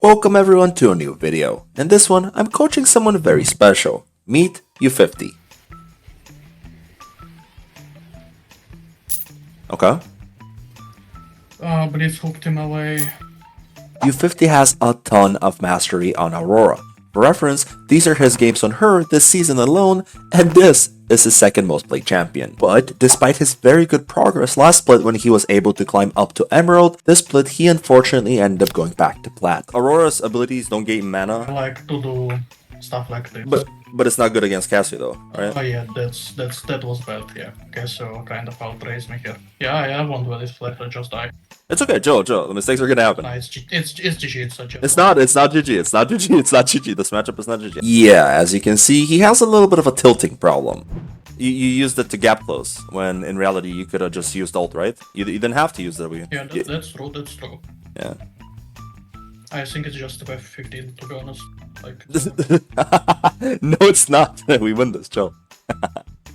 Welcome everyone to a new video. In this one, I'm coaching someone very special. Meet U50. Okay. Blitz hooked him away. U50 has a ton of mastery on Aurora. For reference, these are his games on her this season alone, and this is his second most played champion. But despite his very good progress last split when he was able to climb up to Emerald, this split he unfortunately ended up going back to Plat. Aurora's abilities don't gain I mana, like to do stuff like this. but it's not good against Cassie though, right? Oh yeah, that was bad. Yeah. Okay, so kind of outraised me here. Yeah, I won't do this flat. Just die. It's okay, Joe. The mistakes are gonna happen. No, it's GG. It's such a. It's not GG. It's not GG. It's not GG. This matchup is not GG. Yeah, as you can see, he has a little bit of a tilting problem. You used it to gap close, when in reality you could have just used ult, right? You didn't have to use W. Yeah, that's true. That's true. Yeah. I think it's just about 15 to be honest. Like. No, it's not. We win this, Joe.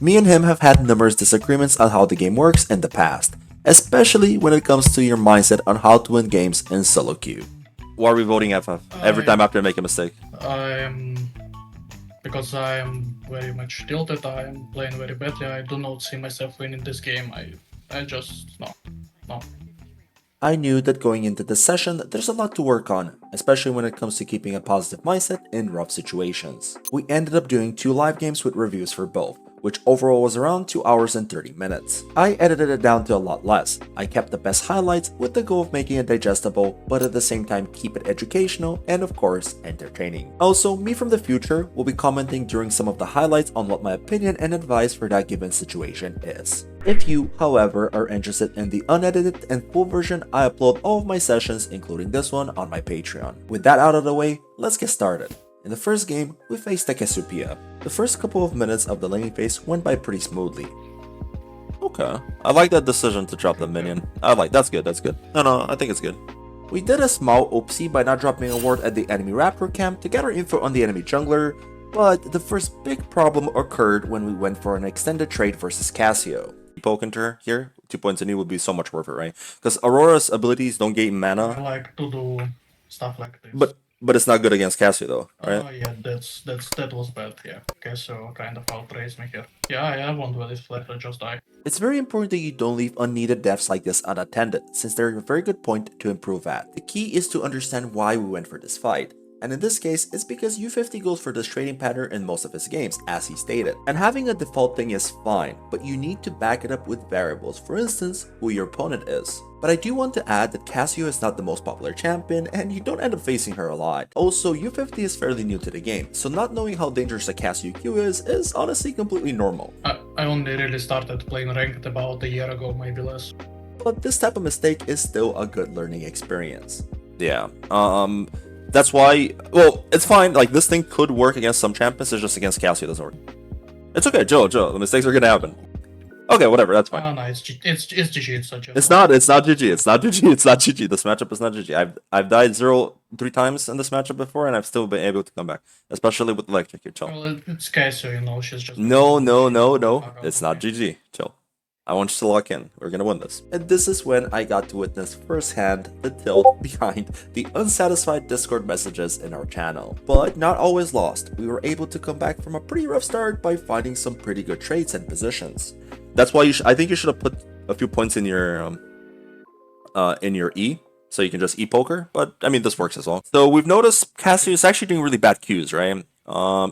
Me and him have had numerous disagreements on how the game works in the past, especially when it comes to your mindset on how to win games in solo queue. Why are we voting FF every time after I make a mistake? Because I am very much tilted. I am playing very badly. I do not see myself winning this game. I just no. I knew that going into this session, there's a lot to work on, especially when it comes to keeping a positive mindset in rough situations. We ended up doing 2 live games with reviews for both, which overall was around 2 hours and 30 minutes. I edited it down to a lot less. I kept the best highlights with the goal of making it digestible, but at the same time keep it educational and of course entertaining. Also, me from the future will be commenting during some of the highlights on what my opinion and advice for that given situation is. If you, however, are interested in the unedited and full version, I upload all of my sessions, including this one, on my Patreon. With that out of the way, let's get started. In the first game, we faced Takesupia. The first couple of minutes of the laning phase went by pretty smoothly. Okay, I like that decision to drop the minion. That's good. No, I think it's good. We did a small oopsie by not dropping a ward at the enemy Raptor camp to gather info on the enemy jungler, but the first big problem occurred when we went for an extended trade versus Cassio. Poke into her here, 2 points in E would be so much worth it, right? Because Aurora's abilities don't gain mana. I like to do stuff like this. But it's not good against Cassio though, right? Oh yeah, that was bad. Yeah. Okay, so kind of outraised me here. Yeah, I won't do this flat. Just die. It's very important that you don't leave unneeded deaths like this unattended, since they're a very good point to improve at. The key is to understand why we went for this fight. And in this case, it's because U50 goes for this trading pattern in most of his games, as he stated. And having a default thing is fine, but you need to back it up with variables, for instance, who your opponent is. But I do want to add that Cassio is not the most popular champion, and you don't end up facing her a lot. Also, U50 is fairly new to the game, so not knowing how dangerous a Cassio Q is honestly completely normal. I only really started playing ranked about a year ago, maybe less. But this type of mistake is still a good learning experience. Yeah, that's why, well, it's fine, like, this thing could work against some champions, it's just against Cassio it doesn't work. It's okay, Joe, the mistakes are gonna happen. Okay, whatever, that's fine. Oh no, it's GG, it's such a... It's not GG, it's not GG, this matchup is not GG. I've died 3 times in this matchup before, and I've still been able to come back. Especially with Electric here, chill. Well, it's Casio, you know, she's just... No, it's not GG, chill. I want you to lock in. We're gonna win this. And this is when I got to witness firsthand the tilt behind the unsatisfied Discord messages in our channel. But not always lost. We were able to come back from a pretty rough start by finding some pretty good trades and positions. That's why I think you should have put a few points in your E, so you can just E-poker. But I mean, this works as well. So we've noticed Cassio is actually doing really bad Qs, right?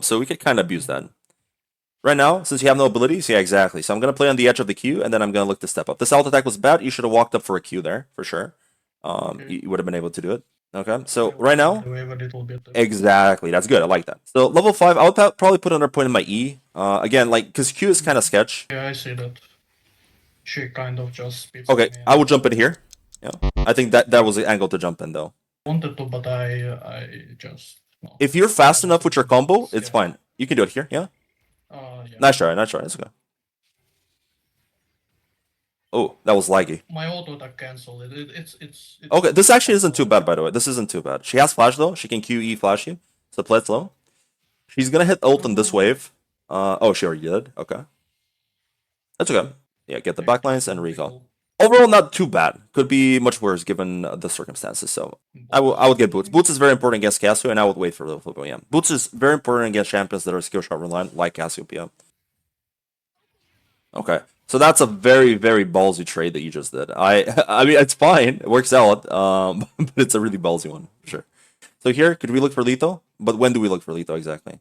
So we could kind of abuse that. Right now, since you have no abilities, yeah, exactly. So I'm going to play on the edge of the queue, and then I'm going to look to step up. This alt attack was bad. You should have walked up for a Q there, for sure. Okay. You would have been able to do it. Okay, so right now... A little bit. Exactly, that's good. I like that. So level 5, I would probably put another point in my E. Again, like, because Q is kind of sketch. Yeah, I see that. She kind of just speeds Okay, me. I will jump in here. Yeah, I think that was the angle to jump in, though. Wanted to, but I just... No. If you're fast enough with your combo, it's fine. You can do it here, yeah? Yeah. Nice try, it's okay. Oh, that was laggy. My auto attack cancelled. It's Okay, this actually isn't too bad, by the way. This isn't too bad. She has flash, though. She can QE flash you. So play it slow. She's gonna hit ult on this wave. Oh, she already did. Okay. That's okay. Yeah, get the backlines and recall. Overall, not too bad. Could be much worse given the circumstances. So I would get Boots. Boots is very important against Casio, and I would wait for the flip. Yeah, Boots is very important against champions that are skill shot reliant, like Cassiopeia. Okay, so that's a very very ballsy trade that you just did. I mean it's fine, it works out. But it's a really ballsy one for sure. So here, could we look for Lito? But when do we look for Lito exactly?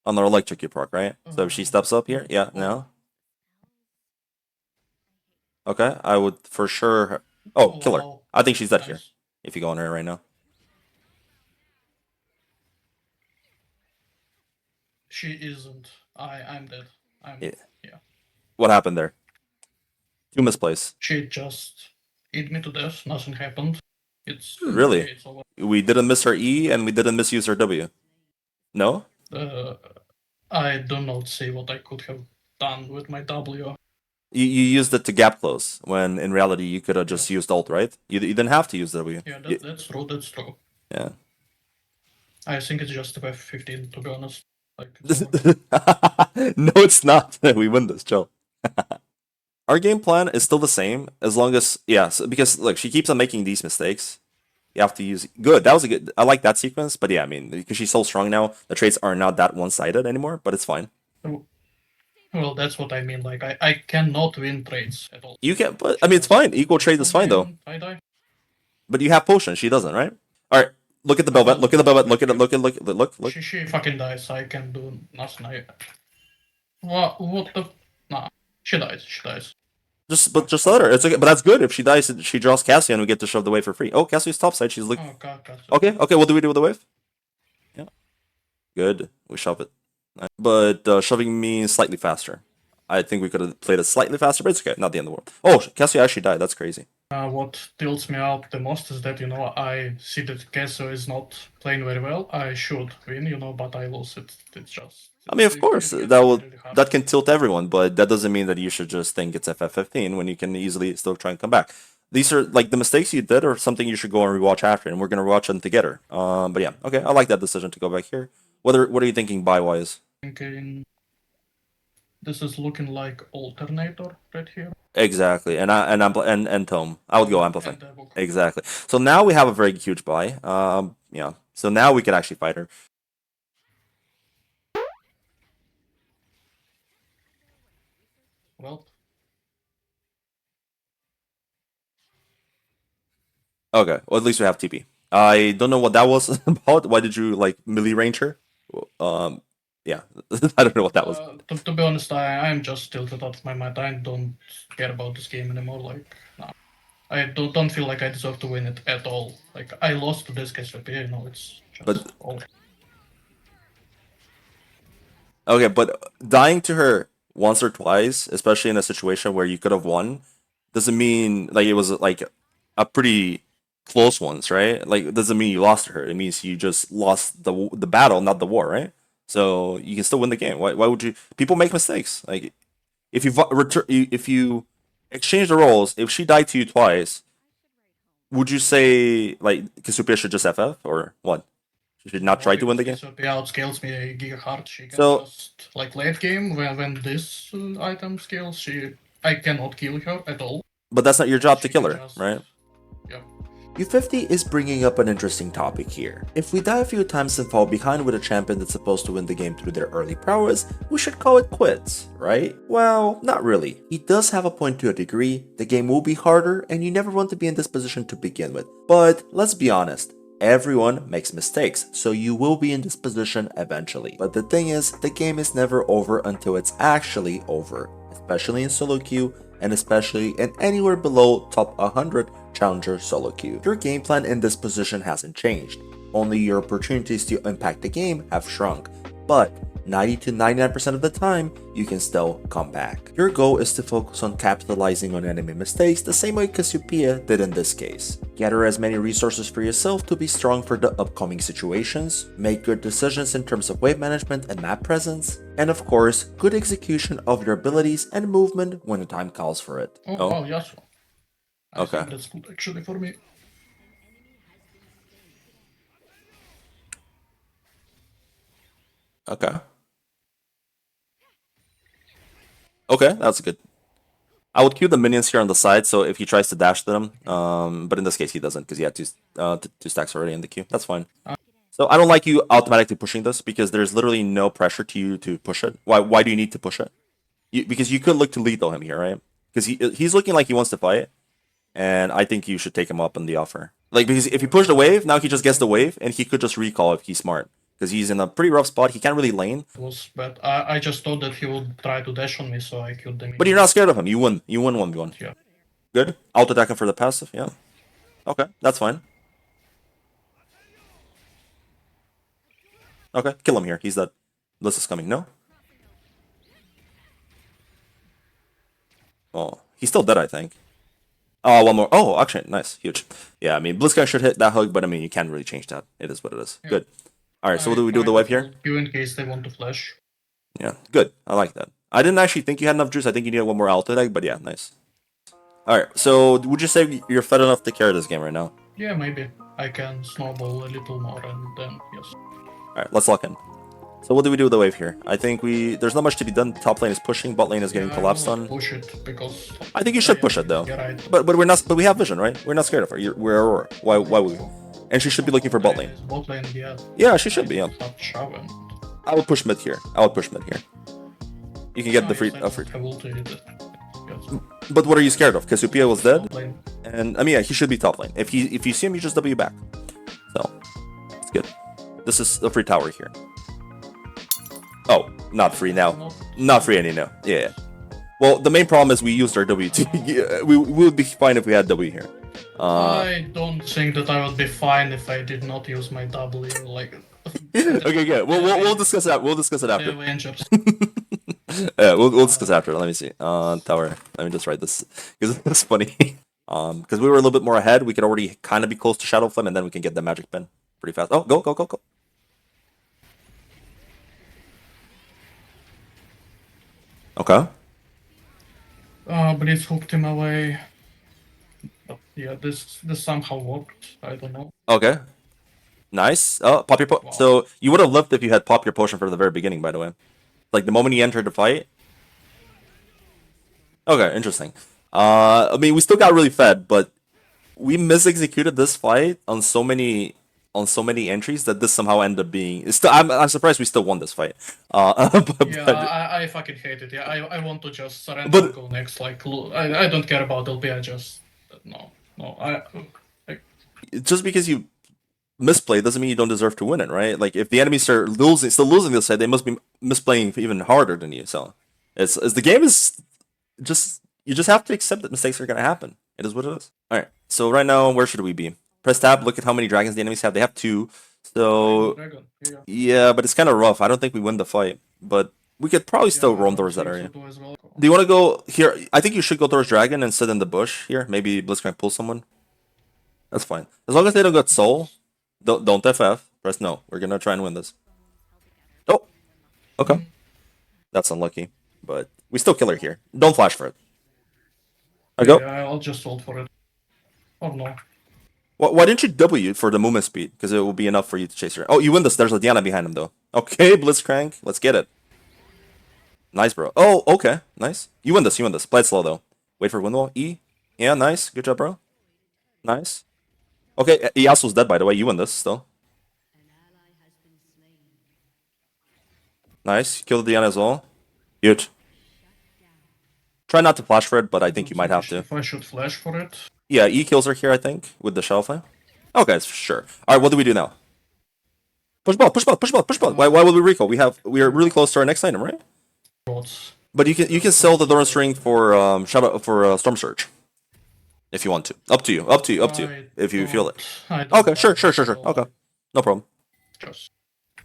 On our electric proc, right? So if she steps up here, yeah, no. Okay, I would for sure. Oh, kill her. Wow. I think she's dead here. Nice. If you go on her right now. She isn't. I'm dead. Yeah. Yeah. What happened there? Two misplays. She just hit me to death. Nothing happened. It's Really? It's over. We didn't miss her E and we didn't misuse her W. No? I do not see what I could have done with my W. You used it to gap close when in reality you could have just used ult, right? You didn't have to use W. Yeah, that's true. That's true. Yeah. I think it's just about 15 to be honest. Like No, it's not. We win this, chill. Our game plan is still the same as long as because look, she keeps on making these mistakes. You have to use good. That was a good. I like that sequence, but yeah, I mean because she's so strong now, the traits are not that one-sided anymore. But it's fine. Well, that's what I mean. Like I cannot win trades at all. You can, but I mean it's fine. Equal trade is fine though. I die. But you have potion. She doesn't, right? All right. Look at the Belvet. Look at the Belvet. Look at it. Look. She fucking dies. I can do nothing. What the? Nah. She dies. She dies. Just let her. It's okay. But that's good. If she dies, she draws Cassie, and we get to shove the wave for free. Oh, Cassie's topside. She's like. Oh, God. Okay. What do we do with the wave? Yeah. Good. We shove it. But shoving means slightly faster. I think we could have played it slightly faster, but it's okay. Not the end of the world. Oh, Cassie actually died. That's crazy. What tilts me up the most is that, I see that Kesso is not playing very well. I should win, but I lose it. It's just... I mean, of course, that can tilt everyone, but that doesn't mean that you should just think it's FF15 when you can easily still try and come back. These are, like, the mistakes you did or something you should go and rewatch after, and we're going to rewatch them together. But yeah, okay, I like that decision to go back here. What are you thinking buy-wise? Thinking... This is looking like Alternator right here. Exactly, and Tome. I would go Amplify. Exactly. So now we have a very huge buy. Yeah. So now we can actually fight her. Well. Okay. Well, at least we have TP. I don't know what that was about. Why did you like melee range her? Yeah, I don't know what that was. To be honest, I'm just tilted out of my mind. I don't care about this game anymore. Like, nah. I don't feel like I deserve to win it at all. Like, I lost to this Cassiopeia, it's just all. Okay, but dying to her once or twice, especially in a situation where you could have won, doesn't mean like it was like a pretty close ones, right? Like it doesn't mean you lost to her. It means you just lost the battle, not the war, right? So you can still win the game. Why would you? People make mistakes. Like if you exchange the roles, if she died to you twice, would you say like Cassiopeia should just FF or what? She should not try to win the game. Cassiopeia outscales me giga hard. She can just like late game when this item scales, I cannot kill her at all. But that's not your job to kill her, right? Yep. U50 is bringing up an interesting topic here. If we die a few times and fall behind with a champion that's supposed to win the game through their early prowess, we should call it quits, right? Well, not really. He does have a point to a degree, the game will be harder and you never want to be in this position to begin with. But let's be honest, everyone makes mistakes, so you will be in this position eventually. But the thing is, the game is never over until it's actually over, especially in solo queue and especially in anywhere below top 100 challenger solo queue. Your game plan in this position hasn't changed, only your opportunities to impact the game have shrunk, but 90 to 99% of the time, you can still come back. Your goal is to focus on capitalizing on enemy mistakes the same way Cassiopeia did in this case. Gather as many resources for yourself to be strong for the upcoming situations, make good decisions in terms of wave management and map presence, and of course, good execution of your abilities and movement when the time calls for it. Oh yes. Okay. That's good actually for me. Okay. Okay, that's good. I would queue the minions here on the side, so if he tries to dash them, but in this case he doesn't because he had two stacks already in the queue. That's fine. So I don't like you automatically pushing this because there's literally no pressure to you to push it. Why do you need to push it? Because you could look to lethal him here, right? Because he's looking like he wants to fight, and I think you should take him up on the offer. Like, because if he pushed the wave, now he just gets the wave, and he could just recall if he's smart. Because he's in a pretty rough spot. He can't really lane. It was bad. I just thought that he would try to dash on me, so I killed him. But you're not scared of him. You win. You win 1v1. Yeah. Good. Auto attack him for the passive. Yeah. Okay, that's fine. Okay, kill him here. He's dead. Bliss is coming. No? Oh, he's still dead, I think. Oh, one more. Oh, actually, nice. Huge. Yeah, I mean, Blitzcrank should hit that hook, but I mean, you can't really change that. It is what it is. Yeah. Good. Alright, so what do we do with the wave here? You in case they want to flash. Yeah, good. I like that. I didn't actually think you had enough juice. I think you needed one more auto attack, but yeah, nice. Alright, so would you say you're fed enough to carry this game right now? Yeah, maybe. I can snowball a little more and then, yes. Alright, let's lock in. So what do we do with the wave here? I think there's not much to be done. Top lane is pushing, bot lane is getting collapsed on. Push it because I think you should push it though. Right. But we have vision, right? We're not scared of her. We're Aurora. Why would we? And she should be looking for bot lane. Bot lane, yeah. Yeah, she should be, yeah. Shoving. I would push mid here. I would push mid here. You can get the free I will take it. Yes. But what are you scared of? Cassiopeia was dead? Bot lane. And I mean, yeah, he should be top lane. If you see him, you just W back. So it's good. This is the free tower here. Oh, not free now. Not free any now. Yeah. Well, the main problem is we used our W too. we would be fine if we had W here. I don't think that I would be fine if I did not use my W. Like. Okay, good. We'll discuss that. We'll discuss it after. Yeah, we'll discuss after. Let me see. Tower. Let me just write this because it's funny. Because we were a little bit more ahead, we could already kind of be close to Shadow Flame, and then we can get the magic pen pretty fast. Oh, go. Okay. Blitz hooked him away. But yeah, this somehow worked. I don't know. Okay. Nice. Oh, pop your Wow. So you would have lived if you had popped your potion from the very beginning, by the way. Like the moment you entered the fight. Okay, interesting. I mean, we still got really fed, but we misexecuted this fight on so many entries that this somehow ended up being. It's still, I'm surprised we still won this fight. I fucking hate it. Yeah, I want to just surrender and go next. Like I don't care about LP. I just no. Just because you misplay doesn't mean you don't deserve to win it, right? Like if the enemies are still losing this side, they must be misplaying even harder than you. So it's the game is just you just have to accept that mistakes are gonna happen. It is what it is. All right. So right now, where should we be? Press tab. Look at how many dragons the enemies have. They have 2. So yeah, but it's kind of rough. I don't think we win the fight, but we could probably still roam towards that area. Do you want to go here? I think you should go towards dragon and sit in the bush here. Maybe Blitzcrank pull someone. That's fine. As long as they don't get soul. Don't FF. Press no. We're gonna try and win this. Oh, okay. That's unlucky, but we still kill her here. Don't flash for it. I go. Yeah, I'll just hold for it. Or no. Why didn't you W for the movement speed? Because it will be enough for you to chase her. Oh, you win this. There's a Diana behind him though. Okay, Blitzcrank. Let's get it. Nice, bro. Oh, okay. Nice. You win this. Play it slow though. Wait for Windwall. E. Yeah, nice. Good job, bro. Nice. Okay, Yasuo's dead, by the way. You win this, still. Nice. Kill the Diana as well. Huge. Try not to flash for it, but I think you might have to. If I should flash for it. Yeah, E kills her here, I think, with the Shell Flame. Okay, sure. Alright, what do we do now? Push ball. Why would we recall? We are really close to our next item, right? But you can sell the Doran's Ring for Storm Surge. If you want to. Up to you. If you feel it. Okay, sure. Okay. No problem.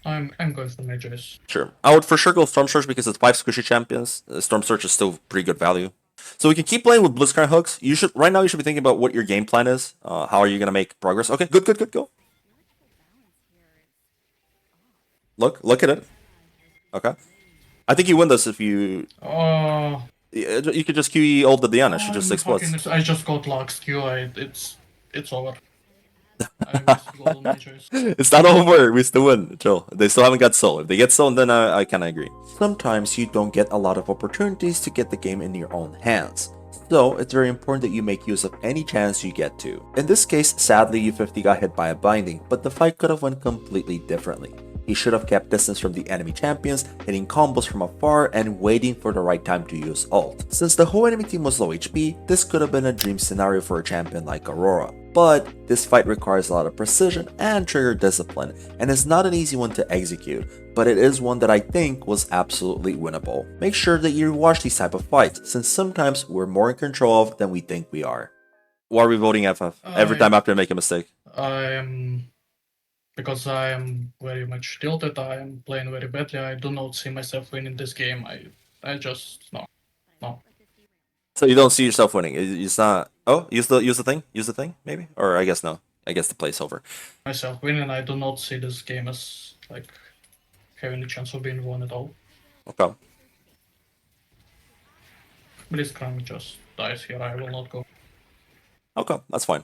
I'm going for Mages. Sure. I would for sure go Storm Surge because it's 5 squishy champions. Storm Surge is still pretty good value. So we can keep playing with Blitzcrank hooks. Right now you should be thinking about what your game plan is. How are you gonna make progress? Okay, good, go. Look at it. Okay. I think you win this if you. You could just QE ult the Diana. She just explodes. I just got Lux Q. It's over. It's not over. We still win. Chill. They still haven't got soul. If they get soul, then I kind of agree. Sometimes you don't get a lot of opportunities to get the game in your own hands. So it's very important that you make use of any chance you get to. In this case, sadly U50 got hit by a binding, but the fight could have went completely differently. He should have kept distance from the enemy champions, hitting combos from afar and waiting for the right time to use ult. Since the whole enemy team was low HP, this could have been a dream scenario for a champion like Aurora. But this fight requires a lot of precision and trigger discipline, and is not an easy one to execute, but it is one that I think was absolutely winnable. Make sure that you watch these type of fights, since sometimes we're more in control of than we think we are. Why are we voting FF every time after I make a mistake? Because I am very much tilted, I am playing very badly, I do not see myself winning this game, I just, no. So you don't see yourself winning, it's not, oh, use the thing, maybe? Or I guess no, I guess the play's over. Myself winning, I do not see this game as, like, having a chance of being won at all. Okay. Blitzcrank just dies here, I will not go. Okay, that's fine.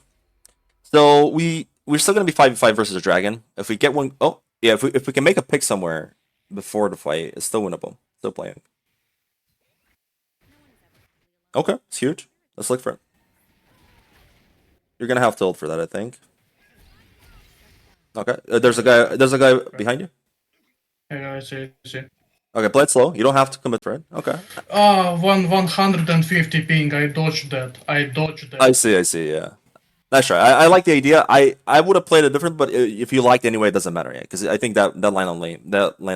So we're still gonna be 5v5 versus a dragon. If we get one, oh yeah, if we can make a pick somewhere before the fight, it's still winnable. Still playing. Okay, it's huge. Let's look for it. You're gonna have to hold for that, I think. Okay, there's a guy behind you. Yeah, I see. Okay, play it slow. You don't have to commit for it. Okay. 150 ping. I dodged that. I see. Yeah. Nice try. I like the idea. I would have played it different, but if you liked anyway, it doesn't matter. Yeah, because I think that line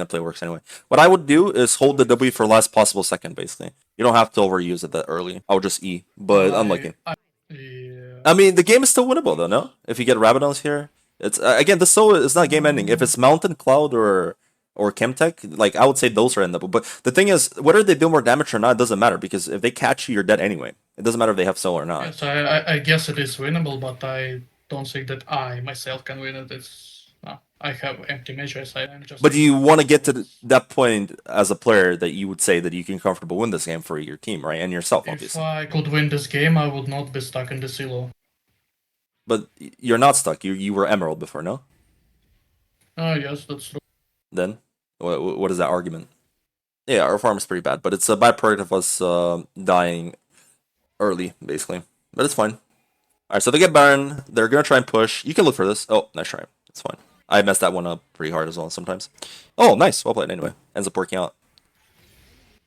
of play works anyway. What I would do is hold the W for last possible second, basically. You don't have to overuse it that early. I would just E, but unlucky. Yeah. I mean, the game is still winnable though. No, if you get Rabadons here, it's again this solo is not game ending. If it's Mountain, Cloud, or Chemtech, like I would say those are endable. But the thing is, whether they do more damage or not, it doesn't matter because if they catch you, you're dead anyway. It doesn't matter if they have solo or not. Yes, I guess it is winnable, but I don't think that I myself can win it. It's no, I have empty measures. I'm just. But do you want to get to that point as a player that you would say that you can comfortable win this game for your team, right, and yourself, obviously. If I could win this game, I would not be stuck in the silo. But you're not stuck. You were Emerald before, no? Yes, that's true. Then what is that argument? Yeah, our farm is pretty bad, but it's a byproduct of us dying early, basically. But it's fine. Alright, so they get Baron. They're gonna try and push. You can look for this. Oh, nice try. It's fine. I messed that one up pretty hard as well sometimes. Oh, nice. Well played anyway. Ends up working out.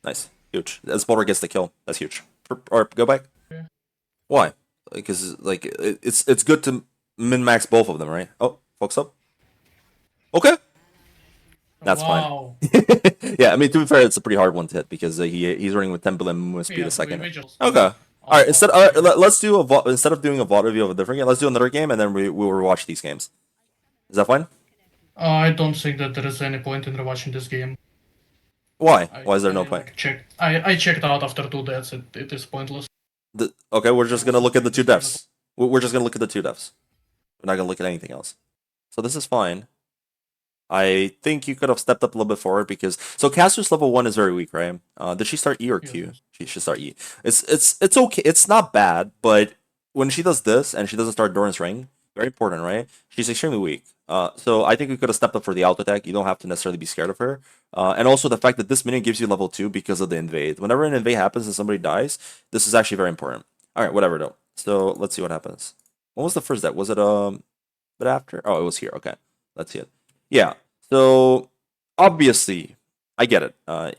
Nice. Huge. As Boulder gets the kill. That's huge. Or go back. Yeah. Why? Because like it's good to min-max both of them, right? Oh, focus up. Okay. That's wow. fine. Yeah, I mean, to be fair, it's a pretty hard one to hit because he's running with 10 billion movement speed a second. Okay. All right. Let's do instead of doing a VOD review of a different game, let's do another game and then we will rewatch these games. Is that fine? I don't think that there is any point in rewatching this game. Why? Why is there no point? I checked out after 2 deaths. It is pointless. Okay, we're just gonna look at the 2 deaths. We're just gonna look at the 2 deaths. We're not gonna look at anything else. So this is fine. I think you could have stepped up a little bit forward because Caster's level 1 is very weak, right? Did she start E or Q? Yes. She should start E. It's okay. It's not bad, but when she does this and she doesn't start Doran's Ring, very important, right? She's extremely weak. So I think we could have stepped up for the auto attack. You don't have to necessarily be scared of her. And also the fact that this minion gives you level 2 because of the invade. Whenever an invade happens and somebody dies, this is actually very important. All right, whatever though. So let's see what happens. When was the first death? Was it bit after? Oh, it was here. Okay, let's see it. Yeah. So obviously, I get it.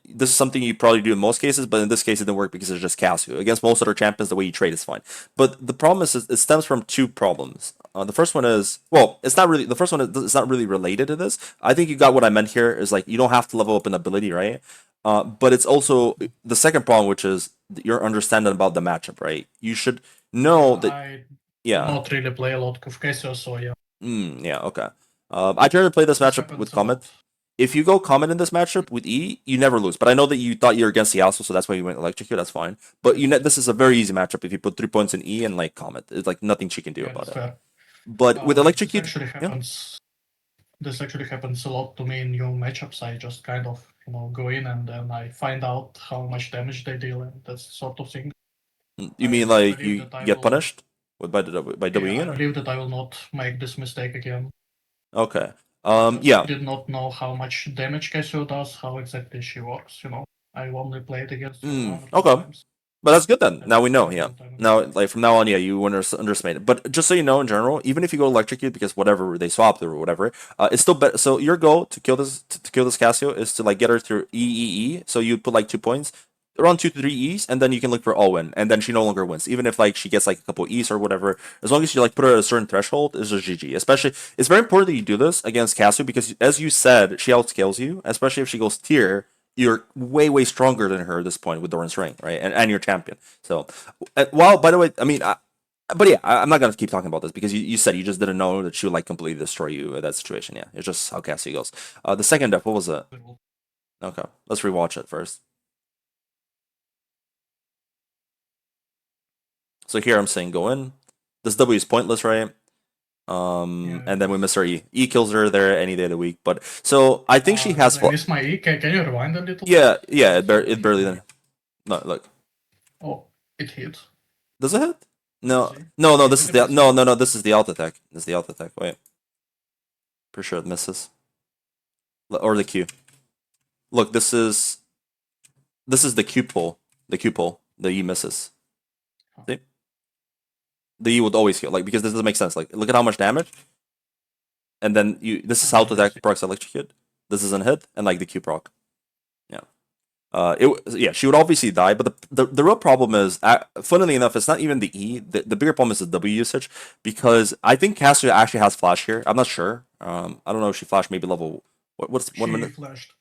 This is something you probably do in most cases, but in this case, it didn't work because it's just Casu. Against most other champions, the way you trade is fine. But the problem is, it stems from 2 problems. The first one is, well, it's not really, the first one is it's not really related to this. I think you got what I meant here is like, you don't have to level up an ability, right? But it's also the second problem, which is your understanding about the matchup, right? You should know that, I yeah. not really play a lot of Casio, so yeah. Yeah, okay. I try to play this matchup with Comet. If you go Comet in this matchup with E, you never lose. But I know that you thought you were against the Yasuo, so that's why you went Electrocute. That's fine. But this is a very easy matchup if you put 3 points in E and like Comet. It's like nothing she can do about it. Fair. But with Electrocute, This actually happens a lot to me in new matchups. I just kind of go in and then I find out how much damage they deal, and that sort of thing. You mean like you get punished by doing I it? believe that I will not make this mistake again. Okay. I did not know how much damage Casio does, how exactly she works. I've only played against her 1 or 2 okay. times. But that's good then. Now we know, I yeah. don't know. Now, like from now on, yeah, you wouldn't underestimate it. But just so you know, in general, even if you go electrocute because whatever they swapped or whatever, it's still better. So your goal to kill this Casio is to like get her through EEE. So you put like 2 points, around 2 to 3 E's, and then you can look for all win, and then she no longer wins, even if like she gets like a couple E's or whatever. As long as you like put her at a certain threshold, it's a GG. Especially, it's very important that you do this against Casio because, as you said, she outscales you. Especially if she goes tier, you're way stronger than her at this point with Doran's ring, right? And you're champion. So, well, by the way, I mean, but yeah, I'm not gonna keep talking about this because you said you just didn't know that she would like completely destroy you in that situation. Yeah, it's just how Cassie goes. The second death, what was it? Okay, let's rewatch it first. So here I'm saying go in. This W is pointless, right? And then we miss her E. E kills her there any day of the week. But so I think she has. Did I miss my E? Can you rewind a little? Yeah, it barely then. No, look. Oh, it hit. Does it hit? No. This is the no. This is the alt attack. This is the alt attack. Wait. For sure it misses. Or the Q. Look, this is the Q pull. The Q pull. The E misses. See? The E would always kill, like, because this doesn't make sense. Like, look at how much damage. And then this is how to attack procs electrocute. This is a hit, and like the Q proc. Yeah. She would obviously die, but the real problem is, funnily enough, it's not even the E. The bigger problem is the W usage, because I think Cassia actually has flash here. I'm not sure. I don't know if she flashed maybe level. What's 1 minute? She flashed.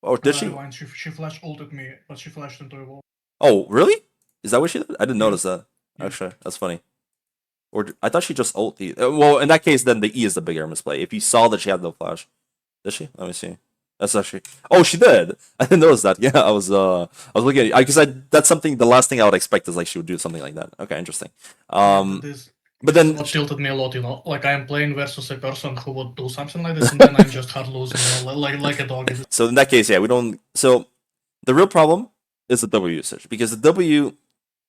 Oh, did she? She flash ulted me, but she flashed into a wall. Oh, really? Is that what she did? I didn't notice that. Actually, that's funny. Or I thought she just ult the. Well, in that case, then the E is the bigger misplay. If you saw that she had no flash, did she? Let me see. That's actually. Oh, she did. I didn't notice that. Yeah, I was looking at it because that's something. The last thing I would expect is like she would do something like that. Okay, interesting. But then what tilted me a lot, like I'm playing versus a person who would do something like this, and then I'm just hard losing, like a dog. So in that case, yeah, we don't. So the real problem is the W usage, because the W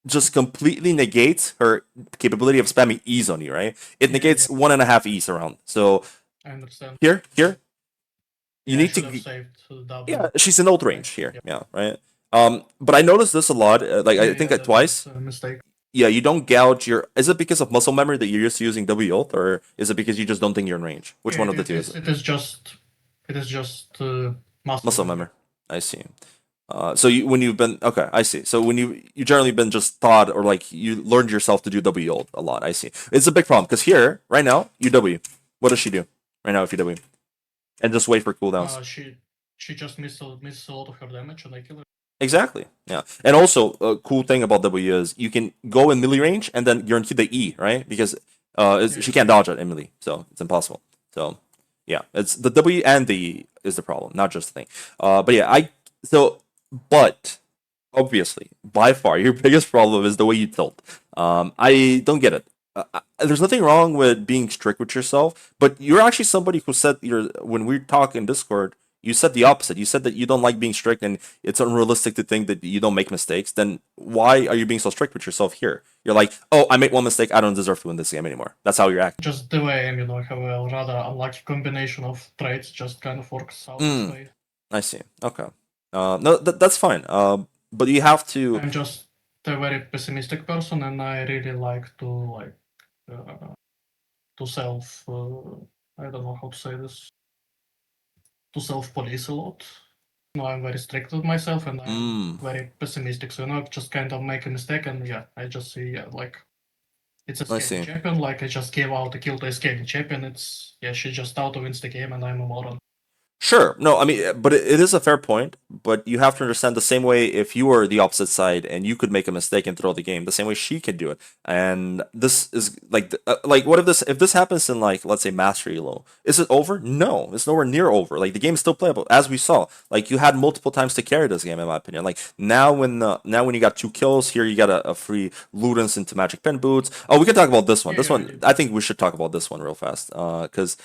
just completely negates her capability of spamming E's on you, right? It negates 1.5 E's around. So I understand. Here, you need to. Yeah, she's in old range here. Yeah, right. But I noticed this a lot. I think like twice. Mistake. Yeah, you don't gouge your. Is it because of muscle memory that you're used to using W ult, or is it because you just don't think you're in range? Which one of the two is it? It is just Muscle memory. I see. So when you've been okay, I see. So when you generally been just taught, or like you learned yourself to do W ult a lot. I see. It's a big problem because here right now you W. What does she do right now if you W? And just wait for cooldowns. She just missed a lot of her damage and I kill her. Exactly. Yeah. And also, a cool thing about W is you can go in melee range and then guarantee the E, right? Because she can't dodge it in melee, so it's impossible. So yeah, it's the W and the E is the problem, not just the thing. But yeah, but obviously, by far, your biggest problem is the way you tilt. I don't get it. There's nothing wrong with being strict with yourself, but you're actually somebody who said when we talk in Discord, you said the opposite. You said that you don't like being strict and it's unrealistic to think that you don't make mistakes. Then why are you being so strict with yourself here? You're like, oh, I made one mistake. I don't deserve to win this game anymore. That's how you're acting. Just the way I am, have a rather unlucky combination of traits just kind of works out this way. I see. Okay. No, that's fine. But you have to. I'm just a very pessimistic person, and I really like to self. I don't know how to say this. To self-police a lot. I'm very strict with myself, and I'm very pessimistic. So just kind of make a mistake, and I just see it's a scaling champion. Like I just gave out a kill to a scaling champion. It's she just auto wins the game, and I'm a moron. Sure. No, I mean, but it is a fair point. But you have to understand the same way if you were the opposite side and you could make a mistake and throw the game, the same way she can do it. And this is like what if this happens in like, let's say, Mastery Low? Is it over? No, it's nowhere near over. Like the game's still playable, as we saw. Like you had multiple times to carry this game, in my opinion. Like now when you got 2 kills here, you got a free Ludens into Magic Pen Boots. Oh, we can talk about this one. This one, I think we should talk about this one real fast. Because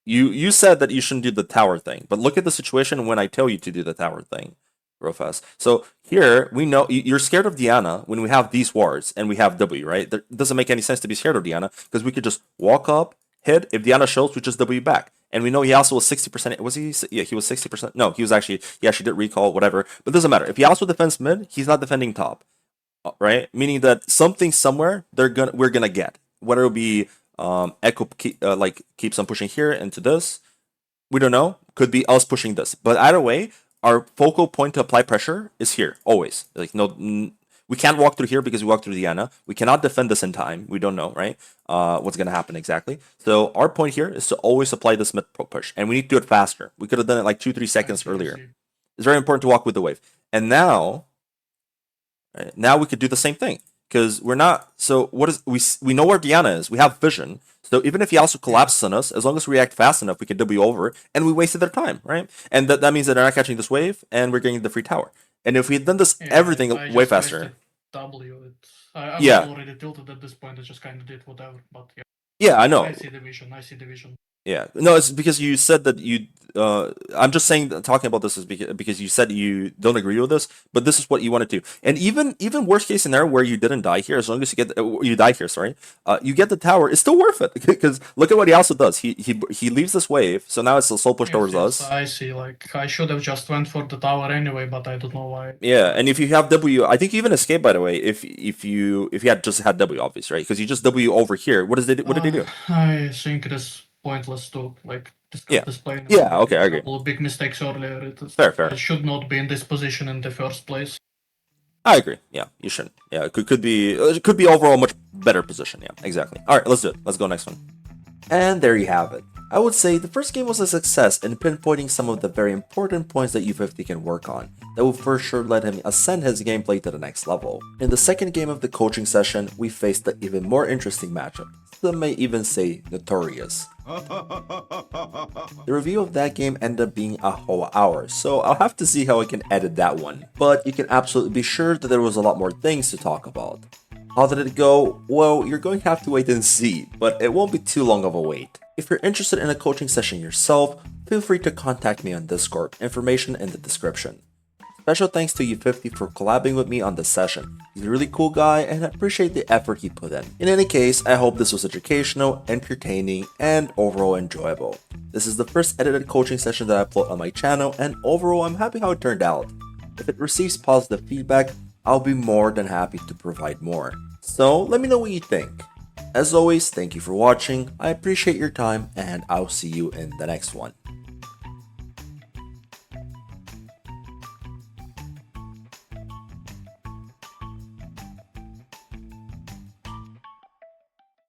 you said that you shouldn't do the tower thing, but look at the situation when I tell you to do the tower thing real fast. So here, we know you're scared of Diana when we have these wards and we have W, right? It doesn't make any sense to be scared of Diana because we could just walk up, hit. If Diana shows, we just W back. And we know he also was 60%. Was he? Yeah, he was 60%. No, he was actually, she did recall, whatever. But it doesn't matter. If he also defends mid, he's not defending top. right? Meaning that something somewhere we're gonna get, whether it be echo like keeps on pushing here into this. We don't know. Could be us pushing this, but either way, our focal point to apply pressure is here always. Like no, we can't walk through here because we walk through Diana. We cannot defend this in time. We don't know, right? What's gonna happen exactly. So our point here is to always apply this mid pro push, and we need to do it faster. We could have done it like 2-3 seconds earlier. It's very important to walk with the wave. And now, right, now we could do the same thing because we're not. So what is we know where Diana is. We have vision. So even if he also collapses on us, as long as we react fast enough, we can W over, and we wasted their time, right? And that means that they're not catching this wave, and we're getting the free tower. And if we had done this everything way faster, I'm already tilted at this point. I just kind of did whatever, but yeah. Yeah, I know. I see the vision. Yeah, no, it's because you said that you. I'm just saying, talking about this is because you said you don't agree with this, but this is what you want to do. And even worst case scenario where you didn't die here, as long as you get you die here, sorry, you get the tower, it's still worth it because look at what he also does. He leaves this wave, so now it's a soul push towards us. I see. Like I should have just went for the tower anyway, but I don't know why. Yeah, and if you have W, I think you even escape, by the way. If you had just had W, obviously, right? Because you just W over here. What did they do? I think it is pointless to like discuss this plane. Yeah, okay, I agree. A couple of big mistakes earlier. Fair. I should not be in this position in the first place. I agree. Yeah, you shouldn't. Yeah, it could be overall a much better position. Yeah, exactly. All right, let's do it. Let's go next one. And there you have it. I would say the first game was a success in pinpointing some of the very important points that U50 can work on that will for sure let him ascend his gameplay to the next level. In the second game of the coaching session, we faced the even more interesting matchup, some may even say notorious. The review of that game ended up being a whole hour, so I'll have to see how I can edit that one. But you can absolutely be sure that there was a lot more things to talk about. How did it go? Well, you're going to have to wait and see, but it won't be too long of a wait. If you're interested in a coaching session yourself, feel free to contact me on Discord, information in the description. Special thanks to U50 for collabing with me on this session. He's a really cool guy and I appreciate the effort he put in. In any case, I hope this was educational, entertaining, and overall enjoyable. This is the first edited coaching session that I upload on my channel and overall I'm happy how it turned out. If it receives positive feedback, I'll be more than happy to provide more. So let me know what you think. As always, thank you for watching, I appreciate your time, and I'll see you in the next one.